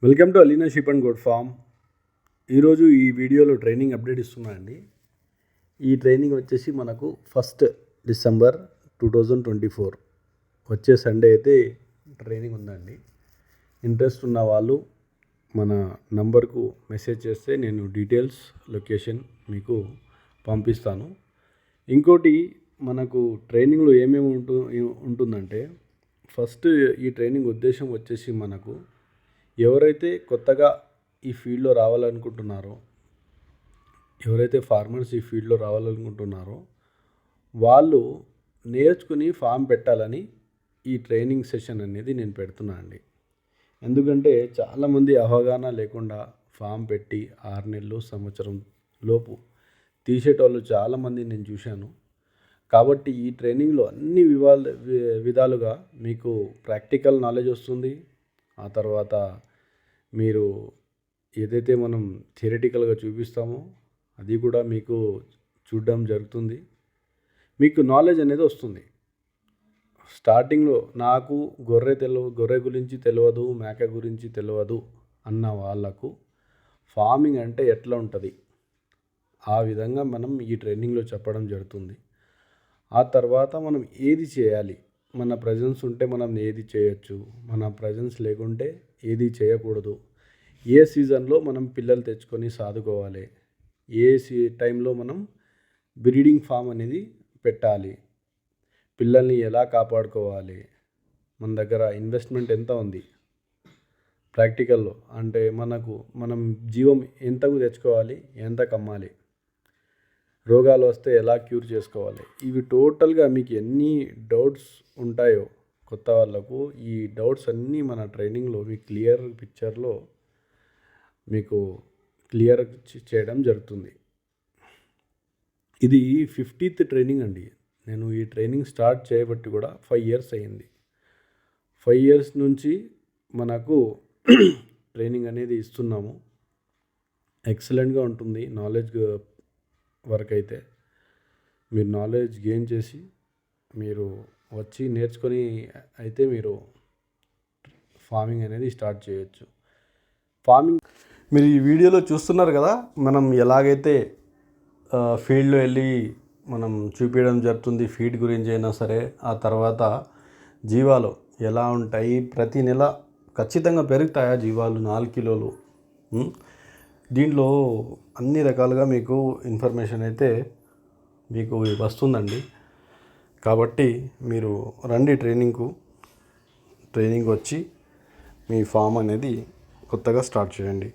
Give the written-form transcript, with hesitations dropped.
Welcome to Alina sheep and gourd form. ఈరోజు ఈ వీడియోలో ట్రైనింగ్ అప్డేట్ ఇస్తున్నా అండి. ఈ ట్రైనింగ్ వచ్చేసి మనకు 1 డిసెంబర్ 2024 వచ్చే సండే అయితే ట్రైనింగ్ ఉందండి. ఇంట్రెస్ట్ ఉన్న వాళ్ళు మన నంబర్కు మెసేజ్ చేస్తే నేను డీటెయిల్స్ లొకేషన్ మీకు పంపిస్తాను. ఇంకోటి మనకు ట్రైనింగ్లో ఏమేమి ఉంటుందంటే ఫస్ట్ ఈ ట్రైనింగ్ ఉద్దేశం వచ్చేసి మనకు ఎవరైతే కొత్తగా ఈ ఫీల్డ్లో రావాలనుకుంటున్నారో, ఎవరైతే ఫార్మర్స్ ఈ ఫీల్డ్లో రావాలనుకుంటున్నారో వాళ్ళు నేర్చుకుని ఫామ్ పెట్టాలని ఈ ట్రైనింగ్ సెషన్ అనేది నేను పెడుతున్నా అండి. ఎందుకంటే చాలామంది అవగాహన లేకుండా ఫామ్ పెట్టి 6 నెలలు సంవత్సరం లోపు తీసేటోళ్ళు చాలామంది నేను చూశాను. కాబట్టి ఈ ట్రైనింగ్లో అన్ని విధాలుగా మీకు ప్రాక్టికల్ నాలెడ్జ్ వస్తుంది. ఆ తర్వాత మీరు ఏదైతే మనం థియరిటికల్గా చూపిస్తామో అది కూడా మీకు చూడడం జరుగుతుంది. మీకు నాలెడ్జ్ అనేది వస్తుంది. స్టార్టింగ్లో నాకు గొర్రె గురించి తెలియదు, మేక గురించి తెలియదు అన్న వాళ్ళకు ఫార్మింగ్ అంటే ఎట్లా ఉంటుంది ఆ విధంగా మనం ఈ ట్రైనింగ్లో చెప్పడం జరుగుతుంది. ఆ తర్వాత మనం ఏది చేయాలి, మన ప్రజెన్స్ ఉంటే మనం ఏది చేయొచ్చు, మన ప్రజెన్స్ లేకుంటే ఏది చేయకూడదు, ఏ సీజన్లో మనం పిల్లలు తెచ్చుకొని సాదుకోవాలి, ఏ టైంలో మనం బ్రీడింగ్ ఫామ్ అనేది పెట్టాలి, పిల్లల్ని ఎలా కాపాడుకోవాలి, మన దగ్గర ఇన్వెస్ట్మెంట్ ఎంత ఉంది, ప్రాక్టికల్లో అంటే మనం జీవం ఎంతకు తెచ్చుకోవాలి, ఎంతకు అమ్మాలి, రోగాలు వస్తే ఎలా క్యూర్ చేసుకోవాలి, ఇవి టోటల్గా మీకు ఎన్ని డౌట్స్ ఉంటాయో కొత్త వాళ్ళకు ఈ డౌట్స్ అన్నీ మన ట్రైనింగ్లో మీకు క్లియర్ పిక్చర్లో మీకు క్లియర్ చేయడం జరుగుతుంది. ఇది 50th ట్రైనింగ్ అండి. నేను ఈ ట్రైనింగ్ స్టార్ట్ చేయబట్టి కూడా 5 years అయ్యింది. 5 years నుంచి మనకు ట్రైనింగ్ అనేది ఇస్తున్నాము. ఎక్సలెంట్గా ఉంటుంది నాలెడ్జ్ వరకు అయితే. మీరు నాలెడ్జ్ గెయిన్ చేసి మీరు వచ్చి నేర్చుకొని అయితే మీరు ఫార్మింగ్ అనేది స్టార్ట్ చేయొచ్చు. మీరు ఈ వీడియోలో చూస్తున్నారు కదా, మనం ఎలాగైతే ఫీల్డ్లో వెళ్ళి మనం చూపించడం జరుగుతుంది. ఫీడ్ గురించి అయినా సరే, ఆ తర్వాత జీవాలు ఎలా ఉంటాయి, ప్రతి నెల ఖచ్చితంగా పెరుగుతాయా జీవాలు 4 కిలోలు. దీంట్లో అన్ని రకాలుగా మీకు ఇన్ఫర్మేషన్ అయితే మీకు వస్తుందండి. కాబట్టి మీరు రండి ట్రైనింగ్ వచ్చి మీ ఫామ్ అనేది కొత్తగా స్టార్ట్ చేయండి.